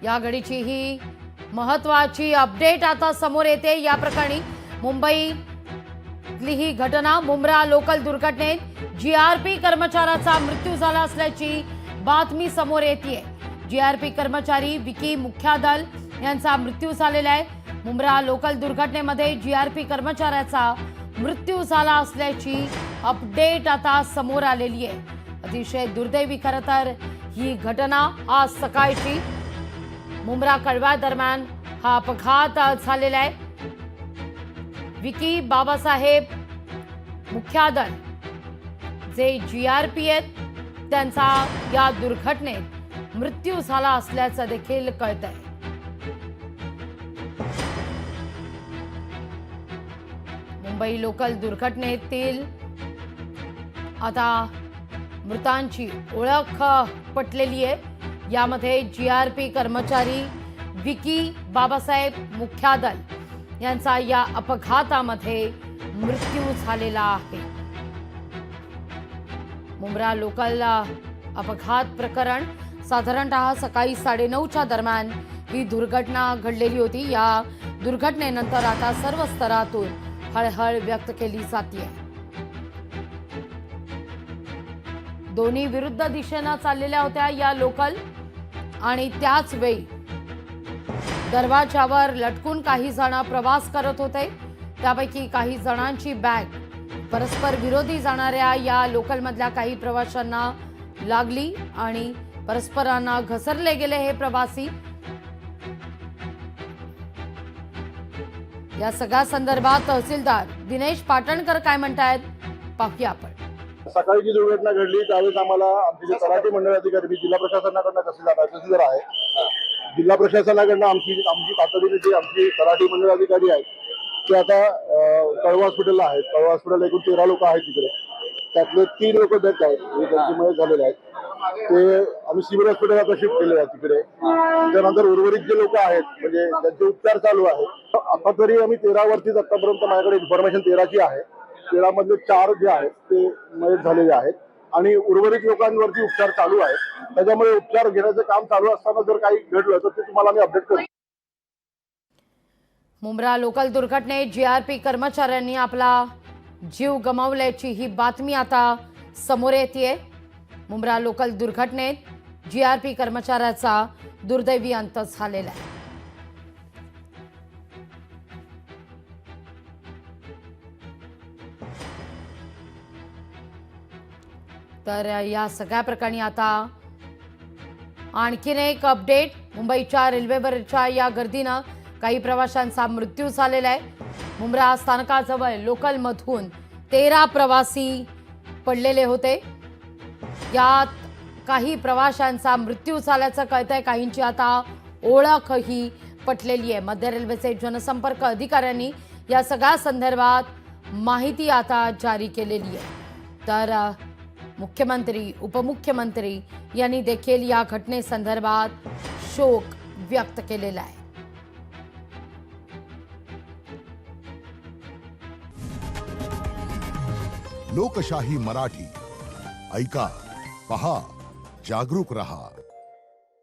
या घडीची ही महत्वाची अपडेट आता समोर येते। या प्रकरणी मुंबईतली ही घटना, मुंब्रा लोकल दुर्घटनेत जीआरपी कर्मचाऱ्याचा मृत्यू झाला असल्याची बातमी समोर येते। जीआरपी कर्मचारी विकी मुख्यादल यांचा मृत्यू झालेला आहे। मुंब्रा लोकल दुर्घटनेमध्ये जीआरपी कर्मचाऱ्याचा मृत्यू झाला असल्याची अपडेट आता समोर आलेली आहे। अतिशय दुर्दैवी खरं तर ही घटना आज सकाळची मुंब्रा कळवा दरम्यान हा अपघात झालेला आहे। विकी बाबासाहेब मुख्यादल जे जीआरपी आहेत त्यांचा या दुर्घटनेत मृत्यू झाला असल्याचं देखील कळतंय। मुंबई लोकल दुर्घटनेतील आता मृतांची ओळख पटलेली आहे। यामध्ये जीआरपी कर्मचारी विकी बाबासाहेब मुख्यादल यांचा या अपघातामध्ये मृत्यू झालेला आहे। मुंब्रा लोकल अपघात प्रकरण साधारणतः सकाळी 9:30च्या दरम्यान ही दुर्घटना घडलेली होती। या दुर्घटनेनंतर आता सर्व स्तरातून हळहळ व्यक्त केली जाते। दोन्ही विरुद्ध दिशेने चाललेल्या होत्या या लोकल आणि त्याच वेळी दरवाजावर लटकून काही जण प्रवास करत होते। त्यापैकी काही जणांची बॅग परस्पर विरोधी जाणाऱ्या या लोकलमधल्या काही प्रवाशांना लागली आणि परस्परांना घसरले गेले हे प्रवासी। या सगळ्या संदर्भात तहसीलदार दिनेश पाटणकर काय म्हणतायत पाहूया आपण। सकाळी जी दुर्घटना घडली त्यावेळेस आम्हाला आमचे जे तलाठी मंडळ अधिकारी, मी जिल्हा प्रशासनाकडनं तहसीलदार आहे, जिल्हा प्रशासनाकडनं आमची तातडीने जी आमची तलाठी मंडळ अधिकारी आहेत ते आता कळवा हॉस्पिटलला आहेत। कळवा हॉस्पिटलला एकूण 13 लोक आहेत तिकडे, त्यातले 3 लोक डेथ आहेत, त्यांची मयत झालेले आहेत। ते आम्ही सिव्हिल हॉस्पिटलला आता शिफ्ट केले आहेत तिकडे। त्यानंतर उर्वरित जे लोक आहेत म्हणजे त्यांचे उपचार चालू आहेत। आता तरी आम्ही 13 वरतीच आतापर्यंत माझ्याकडे इन्फॉर्मेशन 13ची आहे। 13 मधले 4 जे आहेत ते मयत झालेले आहेत आणि उर्वरित लोकांवरती उपचार चालू आहेत। त्याच्यामुळे उपचार घेण्याचं काम चालू असताना जर काही घडलं तर ते तुम्हाला मी अपडेट करेन। मुंब्रा लोकल दुर्घटनेत जीआरपी कर्मचाऱ्यांनी आपला जीव गमावल्याची ही बातमी आता समोर येते। मुंब्रा लोकल दुर्घटनेत जीआरपी कर्मचाऱ्याचा दुर्दैवी अंत झालेला आहे। तर या सगळ्या प्रकरणी आता आणखीन एक अपडेट, मुंबईच्या रेल्वेवरच्या या गर्दीनं काही प्रवाशांचा मृत्यू झालेला आहे। मुंब्रा स्थानकाजवळ लोकलमधून 13 प्रवासी पडलेले होते। यात काही प्रवाशांचा मृत्यू झाल्याचं कळतंय, काहींची आता ओळखही पटलेली आहे। मध्य रेल्वेचे जनसंपर्क अधिकाऱ्यांनी या सगळ्या संदर्भात माहिती आता जारी केलेली आहे। तर मुख्यमंत्री, उपमुख्यमंत्री यांनी देखील या घटनेसंदर्भात शोक व्यक्त केलेला आहे। लोकशाही मराठी ऐका, पहा, जागरूक रहा।